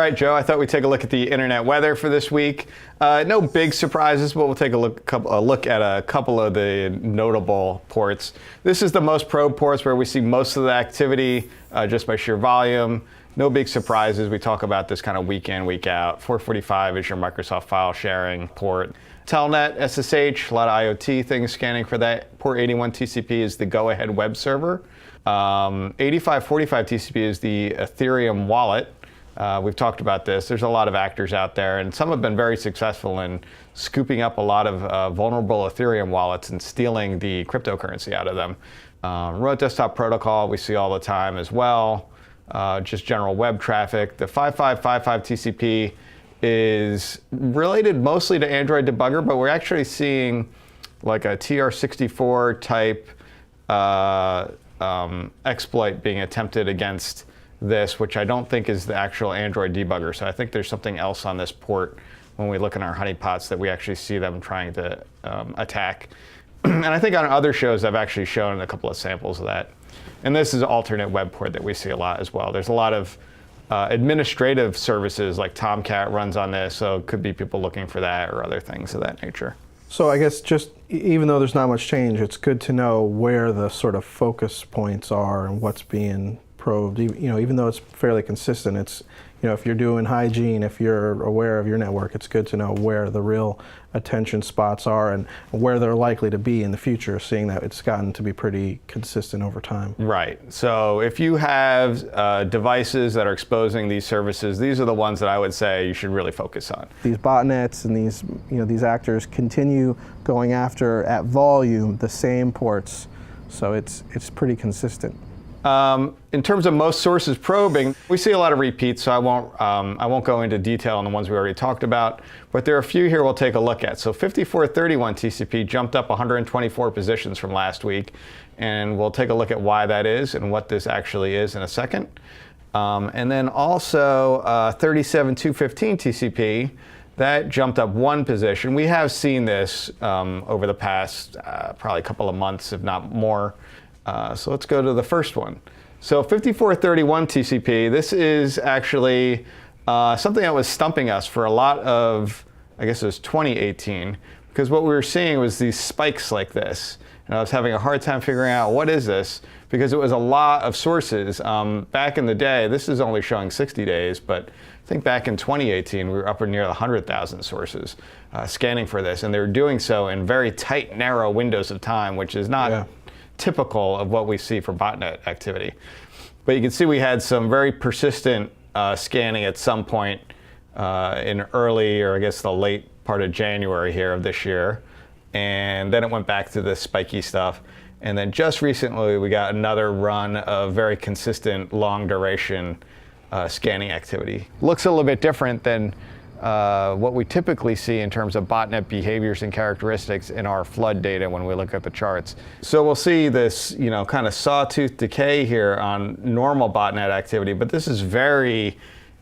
right, Joe, I thought we'd take a look at the internet weather for this week. No big surprises, but we'll take a look at a couple of the notable ports. This is the most probed ports where we see most of the activity just by sheer volume. No big surprises. We talk about this kind of week in, week out. 445 is your Microsoft file sharing port. Telnet, SSH, a lot of IoT things scanning for that. Port 81 TCP is the go-ahead web server. 8545 TCP is the Ethereum wallet. We've talked about this. There's a lot of actors out there, and some have been very successful in scooping up a lot of vulnerable Ethereum wallets and stealing the cryptocurrency out of them. Remote desktop protocol we see all the time as well. Just general web traffic. The 5555 TCP is related mostly to Android Debugger, but we're actually seeing like a TR64 type exploit being attempted against this, which I don't think is the actual Android debugger. So I think there's something else on this port when we look in our honeypots that we actually see them trying to attack. And I think on other shows I've actually shown a couple of samples of that. And this is an alternate web port that we see a lot as well. There's a lot of administrative services like Tomcat runs on this, so it could be people looking for that or other things of that nature. So I guess just even though there's not much change, it's good to know where the sort of focus points are and what's being probed. Even though it's fairly consistent, it's if you're doing hygiene, if you're aware of your network, it's good to know where the real attention spots are and where they're likely to be in the future, seeing that it's gotten to be pretty consistent over time. Right. So if you have devices that are exposing these services, these are the ones that I would say you should really focus on. These botnets and these actors continue going after at volume the same ports, so it's pretty consistent. In terms of most sources probing, we see a lot of repeats, so I won't go into detail on the ones we already talked about, but there are a few here we'll take a look at. So 5431 TCP jumped up 124 positions from last week, and we'll take a look at why that is and what this actually is in a second. And then also 37215 TCP, that jumped up one position. We have seen this over the past probably a couple of months, if not more. So let's go to the first one. So 5431 TCP, this is actually something that was stumping us for a lot of, I guess it was 2018, because what we were seeing was these spikes like this. And I was having a hard time figuring out what is this, because it was a lot of sources. Back in the day, this is only showing 60 days, but I think back in 2018, we were up near 100,000 sources scanning for this. And they were doing so in very tight, narrow windows of time, which is not typical of what we see for botnet activity. But you can see we had some very persistent scanning at some point in early, or I guess the late part of January here of this year. And then it went back to this spiky stuff. And then just recently we got another run of very consistent long duration scanning activity. Looks a little bit different than what we typically see in terms of botnet behaviors and characteristics in our flood data when we look at the charts. So we'll see this, kind of sawtooth decay here on normal botnet activity, but this is very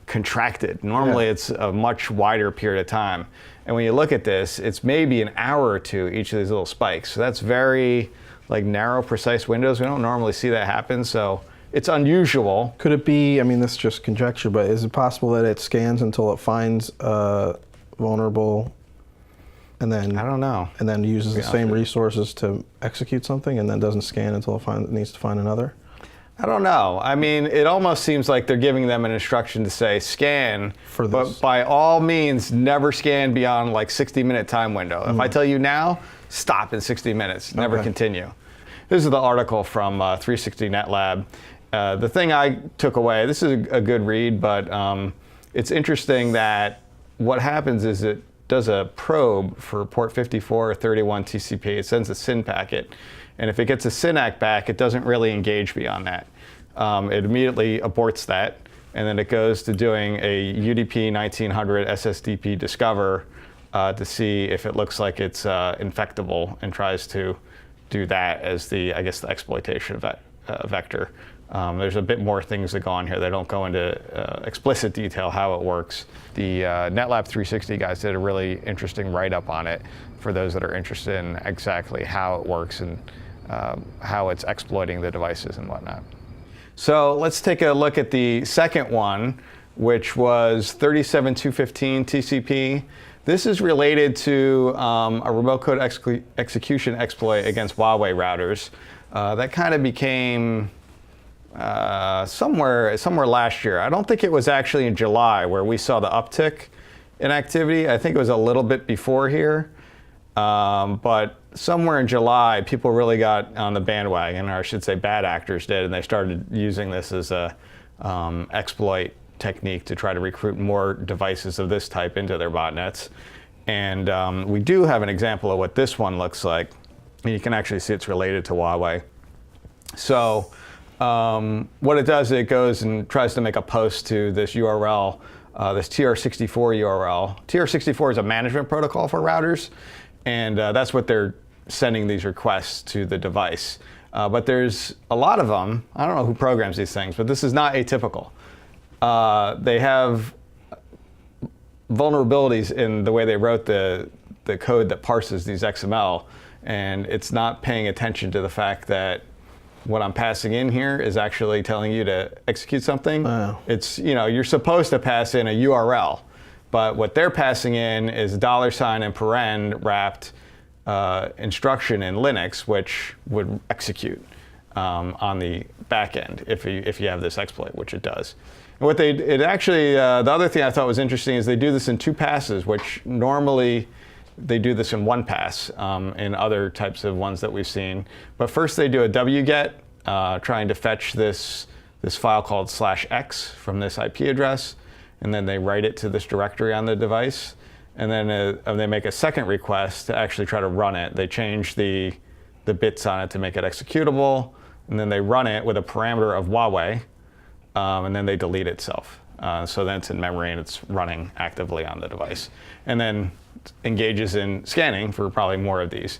contracted. Normally it's a much wider period of time. And when you look at this, it's maybe an hour or two, each of these little spikes. So that's very narrow, precise windows. We don't normally see that happen. So it's unusual. Could it be, this is just conjecture, but is it possible that it scans until it finds vulnerable and then, I don't know, and then uses the same resources to execute something and then doesn't scan until it needs to find another? I don't know. It almost seems like they're giving them an instruction to say scan, for this, but by all means, never scan beyond 60-minute time window. If I tell you now, stop in 60 minutes, never continue. This is the article from 360 NetLab. The thing I took away, this is a good read, but it's interesting that what happens is it does a probe for port 5431 TCP. It sends a SYN packet. And if it gets a SYNAC back, it doesn't really engage beyond that. It immediately aborts that. And then it goes to doing a UDP 1900 SSDP discover to see if it looks like it's infectable, and tries to do that as the exploitation of that vector. There's a bit more things that go on here. They don't go into explicit detail how it works. The NetLab 360 guys did a really interesting write-up on it for those that are interested in exactly how it works and how it's exploiting the devices and whatnot. So let's take a look at the second one. which was 37215 TCP. This is related to a remote code execution exploit against Huawei routers that kind of became somewhere last year. I don't think it was actually in July where we saw the uptick in activity. I think it was a little bit before here, but somewhere in July, people really got on the bandwagon, or I should say bad actors did, and they started using this as a exploit technique to try to recruit more devices of this type into their botnets. And we do have an example of what this one looks like. And you can actually see it's related to Huawei. So what it does is it goes and tries to make a post to this URL, this TR64 URL. TR64 is a management protocol for routers, and that's what they're sending these requests to the device. But there's a lot of them. I don't know who programs these things, but this is not atypical. They have vulnerabilities in the way they wrote the code that parses these XML, and it's not paying attention to the fact that what I'm passing in here is actually telling you to execute something. Wow. It's, you're supposed to pass in a URL, but what they're passing in is $and paren wrapped instruction in Linux, which would execute on the back end if you have this exploit, which it does. And what the other thing I thought was interesting is they do this in 2 passes, which normally they do this in 1 pass in other types of ones that we've seen. But first they do a wget, trying to fetch this file called /x from this IP address, and then they write it to this directory on the device. And then they make a second request to actually try to run it. They change the bits on it to make it executable, and then they run it with a parameter of Huawei, and then they delete itself. So then it's in memory and it's running actively on the device. And then engages in scanning for probably more of these.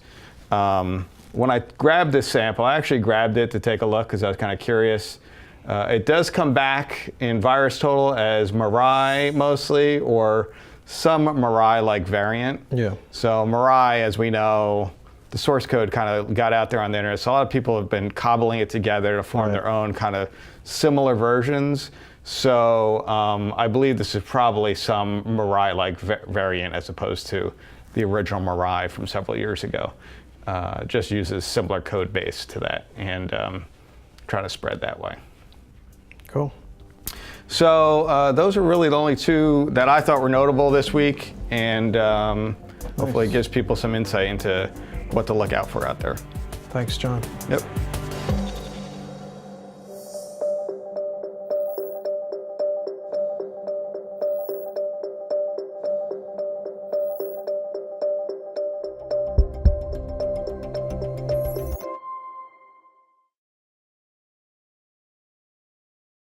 When I grabbed this sample, I actually grabbed it to take a look because I was kind of curious. It does come back in VirusTotal as Mirai mostly, or some Mirai-like variant. Yeah. So Mirai, as we know, the source code kind of got out there on the internet. So a lot of people have been cobbling it together to form their own kind of similar versions. So I believe this is probably some Mirai-like variant as opposed to the original Mirai from several years ago. Just uses similar code base to that and try to spread that way. Cool. So those are really the only 2 that I thought were notable this week, and hopefully it gives people some insight into what to look out for out there. Thanks, John. Yep.